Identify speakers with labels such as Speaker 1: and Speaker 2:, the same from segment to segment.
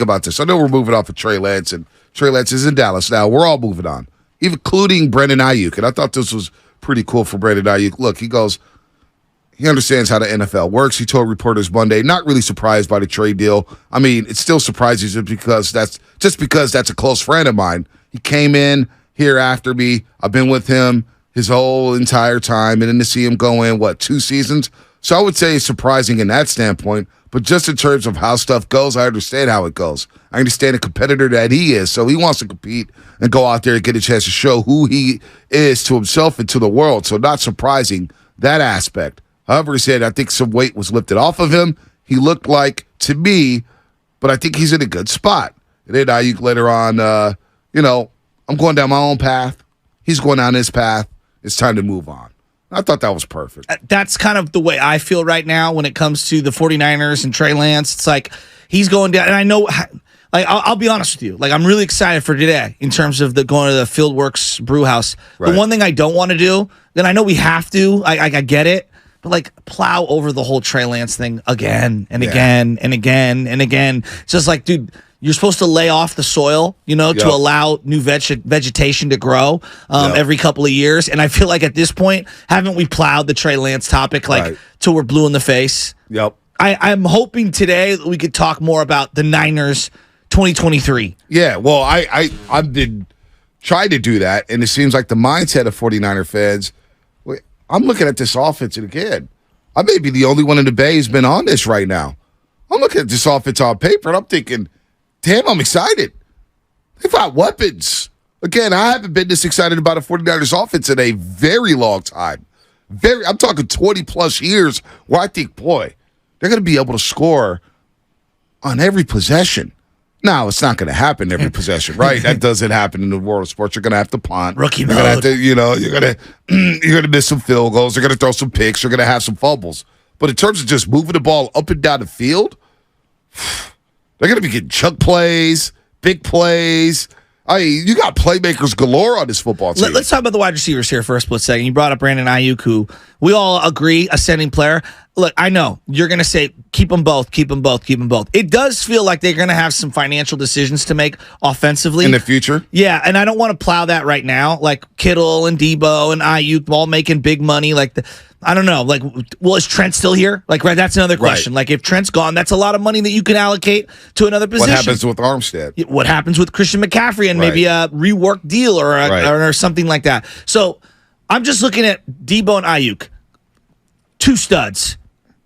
Speaker 1: about this. I know we're moving off of Trey Lance, and Trey Lance is in Dallas now. We're all moving on, including Brandon Aiyuk. And I thought this was pretty cool for Brandon Aiyuk. Look, he understands how the NFL works. He told reporters Monday, not really surprised by the trade deal. I mean, it still surprises him because that's a close friend of mine. He came in here after me. I've been with him his whole entire time, and then to see him go in, 2 seasons? So I would say it's surprising in that standpoint, but just in terms of how stuff goes, I understand how it goes. I understand the competitor that he is, so he wants to compete and go out there and get a chance to show who he is to himself and to the world, so not surprising, that aspect. However, he said, I think some weight was lifted off of him. He looked like, to me, but I think he's in a good spot. And then Aiyuk later on, I'm going down my own path. He's going down his path. It's time to move on. I thought that was perfect.
Speaker 2: That's kind of the way I feel right now when it comes to the 49ers and Trey Lance. It's like he's going down, and I know, like I'll be honest with you, like I'm really excited for today in terms of going to the Fieldworks Brew House. Right. The one thing I don't want to do, then I know we have to, I get it, but like plow over the whole Trey Lance thing again and again and again and again. It's just like, dude, you're supposed to lay off the soil, to allow new vegetation to grow every couple of years. And I feel like at this point, haven't we plowed the Trey Lance topic till we're blue in the face?
Speaker 1: Yep.
Speaker 2: I'm hoping today that we could talk more about the Niners 2023.
Speaker 1: Yeah, well, I've been trying to do that, and it seems like the mindset of 49er fans, I'm looking at this offense, and again, I may be the only one in the Bay who's been on this right now. I'm looking at this offense on paper, and I'm thinking, damn, I'm excited. They've got weapons. Again, I haven't been this excited about a 49ers offense in a very long time. I'm talking 20-plus years where I think, boy, they're going to be able to score on every possession. Now, it's not going to happen every possession, right? That doesn't happen in the world of sports. You're going to have to punt.
Speaker 2: Rookie
Speaker 1: mode. You're going to miss some field goals. You're going to throw some picks. You're going to have some fumbles. But in terms of just moving the ball up and down the field, they're going to be getting chunk plays, big plays. You got playmakers galore on this football team.
Speaker 2: Let's talk about the wide receivers here for a split second. You brought up Brandon Aiyuk, who we all agree, ascending player. Look, I know you're going to say keep them both, keep them both, keep them both. It does feel like they're going to have some financial decisions to make offensively.
Speaker 1: In the future?
Speaker 2: Yeah, and I don't want to plow that right now. Like Kittle and Debo and Aiyuk all making big money. I don't know. Is Trent still here? Right, that's another question.
Speaker 1: Right.
Speaker 2: If Trent's gone, that's a lot of money that you can allocate to another position.
Speaker 1: What happens with Armstead?
Speaker 2: What happens with Christian McCaffrey and maybe a reworked deal or something like that. So I'm just looking at Debo and Aiyuk. 2 studs.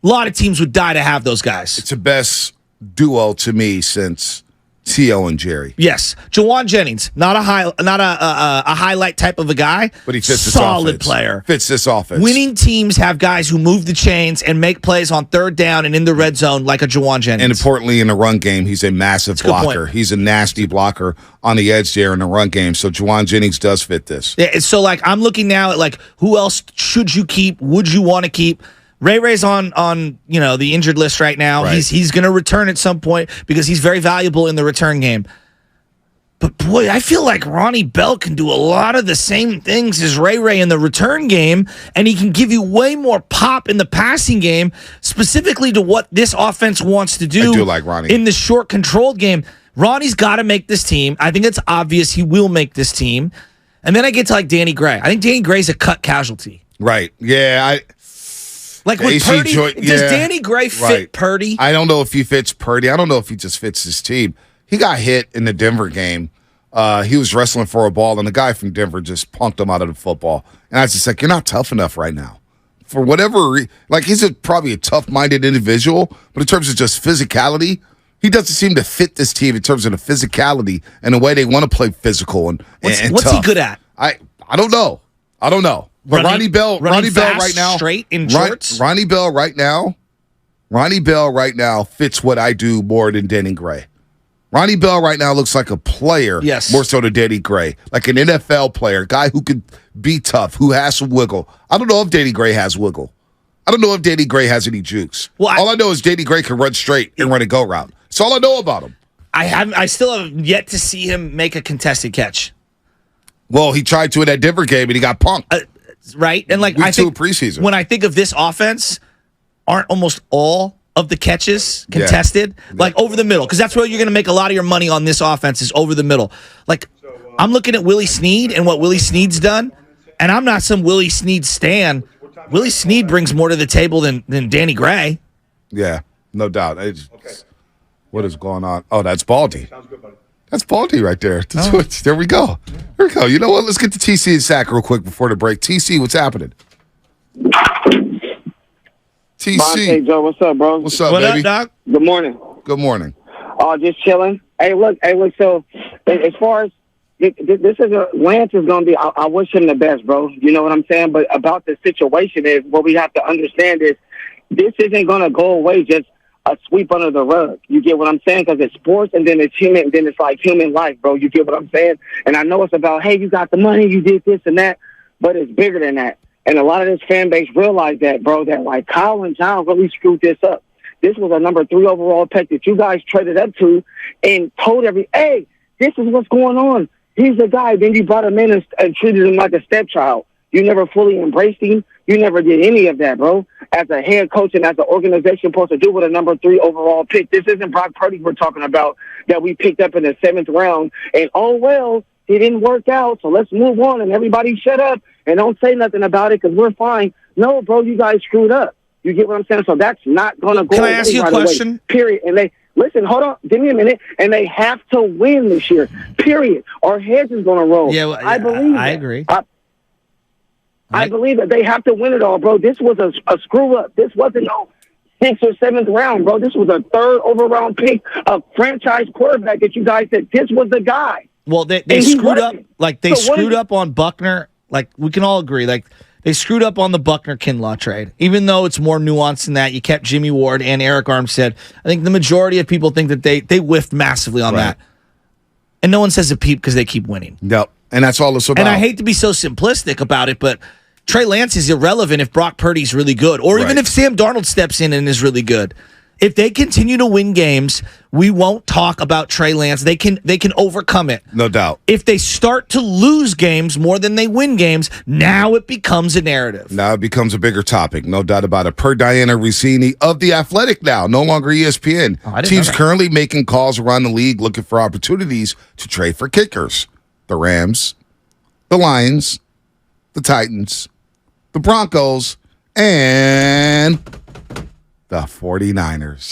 Speaker 2: A lot of teams would die to have those guys.
Speaker 1: It's the best duo to me since T.O. and Jerry.
Speaker 2: Yes. Jawan Jennings, not a highlight type of a guy,
Speaker 1: but he fits this
Speaker 2: solid
Speaker 1: offense.
Speaker 2: Player.
Speaker 1: Fits this offense.
Speaker 2: Winning teams have guys who move the chains and make plays on third down and in the red zone like a Jawan Jennings.
Speaker 1: And importantly, in the run game, he's a massive blocker. He's a nasty blocker on the edge there in the run game. So Jawan Jennings does fit this.
Speaker 2: Yeah. So I'm looking now at who else should you keep? Would you want to keep? Ray's on the injured list right now.
Speaker 1: Right.
Speaker 2: He's going to return at some point because he's very valuable in the return game. But boy, I feel like Ronnie Bell can do a lot of the same things as Ray in the return game, and he can give you way more pop in the passing game, specifically to what this offense wants to do.
Speaker 1: I do like Ronnie
Speaker 2: in the short controlled game. Ronnie's got to make this team. I think it's obvious he will make this team. And then I get to Danny Gray. I think Danny Gray's a cut casualty.
Speaker 1: Right. Yeah.
Speaker 2: With Purdy, does Danny Gray fit Purdy?
Speaker 1: I don't know if he fits Purdy. I don't know if he just fits his team. He got hit in the Denver game. He was wrestling for a ball, and the guy from Denver just punked him out of the football. And I was just like, you're not tough enough right now. For whatever he's probably a tough-minded individual, but in terms of just physicality, he doesn't seem to fit this team in terms of the physicality and the way they want to play physical and
Speaker 2: what's
Speaker 1: tough.
Speaker 2: He good at?
Speaker 1: I don't know. But Ronnie Bell right now,
Speaker 2: straight in shorts.
Speaker 1: Ronnie Bell right now fits what I do more than Danny Gray. Ronnie Bell right now looks like a player, more so than Danny Gray, like an NFL player, guy who could be tough, who has some wiggle. I don't know if Danny Gray has wiggle. I don't know if Danny Gray has any jukes. Well, all I know is Danny Gray can run straight and run a go route. That's all I know about him.
Speaker 2: I still have yet to see him make a contested catch.
Speaker 1: Well, he tried to in that Denver game and he got punked.
Speaker 2: Right? And
Speaker 1: I think preseason.
Speaker 2: When I think of this offense, aren't almost all of the catches contested, like over the middle, because that's where you're going to make a lot of your money on this offense is over the middle. Like, I'm looking at Willie Snead and what Willie Snead's done, and I'm not some Willie Snead stan. Willie Snead brings more to the table than Danny Gray.
Speaker 1: Yeah, no doubt. What is going on? Oh, that's Baldy. That's Baldy right there. There we go. There we go. You know what? Let's get to TC and Sack real quick before the break. TC, what's happening? TC.
Speaker 3: Hey, Joe, what's up, bro?
Speaker 1: What's up,
Speaker 2: What
Speaker 1: baby?
Speaker 2: up, Doc?
Speaker 3: Good morning.
Speaker 1: Good morning.
Speaker 3: Just chilling. Hey, look. So, as far as this is Lance is going to be. I wish him the best, bro. You know what I'm saying? But about the situation is what we have to understand is this isn't going to go away just a sweep under the rug. You get what I'm saying? Because it's sports, and then it's human, and then it's like human life, bro. You get what I'm saying? And I know it's about, hey, you got the money, you did this and that, but it's bigger than that. And a lot of this fan base realized that, bro, that like Kyle and John really screwed this up. This was a number 3 overall pick that you guys traded up to and told hey, this is what's going on. He's the guy. Then you brought him in and treated him like a stepchild. You never fully embraced him. You never did any of that, bro. As a head coach and as an organization supposed to do with a number 3 overall pick. This isn't Brock Purdy we're talking about that we picked up in the 7th round. And, oh, well, it didn't work out, so let's move on and everybody shut up and don't say nothing about it because we're fine. No, bro, you guys screwed up. You get what I'm saying? So that's not going to go away.
Speaker 2: Can I ask you a question?
Speaker 3: Period. And listen, hold on. Give me a minute. And they have to win this year. Period. Our heads is going to roll.
Speaker 2: Yeah, well,
Speaker 3: I believe
Speaker 2: I
Speaker 3: that.
Speaker 2: agree.
Speaker 3: I believe that they have to win it all, bro. This was a screw up. This wasn't no 6th or 7th round, bro. This was a 3rd overall pick, a franchise quarterback that you guys said this was the guy.
Speaker 2: Well, they screwed up. Like, they screwed up on Buckner. Like, we can all agree. Like, they screwed up on the Buckner-Kinlaw trade. Even though it's more nuanced than that, you kept Jimmy Ward and Eric Armstead. I think the majority of people think that they whiffed massively on that. And no one says a peep because they keep winning.
Speaker 1: Yep. And that's all it's about.
Speaker 2: And I hate to be so simplistic about it, but Trey Lance is irrelevant if Brock Purdy's really good, or even if Sam Darnold steps in and is really good. If they continue to win games, we won't talk about Trey Lance. They can overcome it.
Speaker 1: No doubt.
Speaker 2: If they start to lose games more than they win games, now it becomes a narrative.
Speaker 1: Now it becomes a bigger topic. No doubt about it. Per Diana Rossini of The Athletic now, no longer ESPN. Teams currently making calls around the league looking for opportunities to trade for kickers. The Rams, the Lions, the Titans, the Broncos, and the 49ers.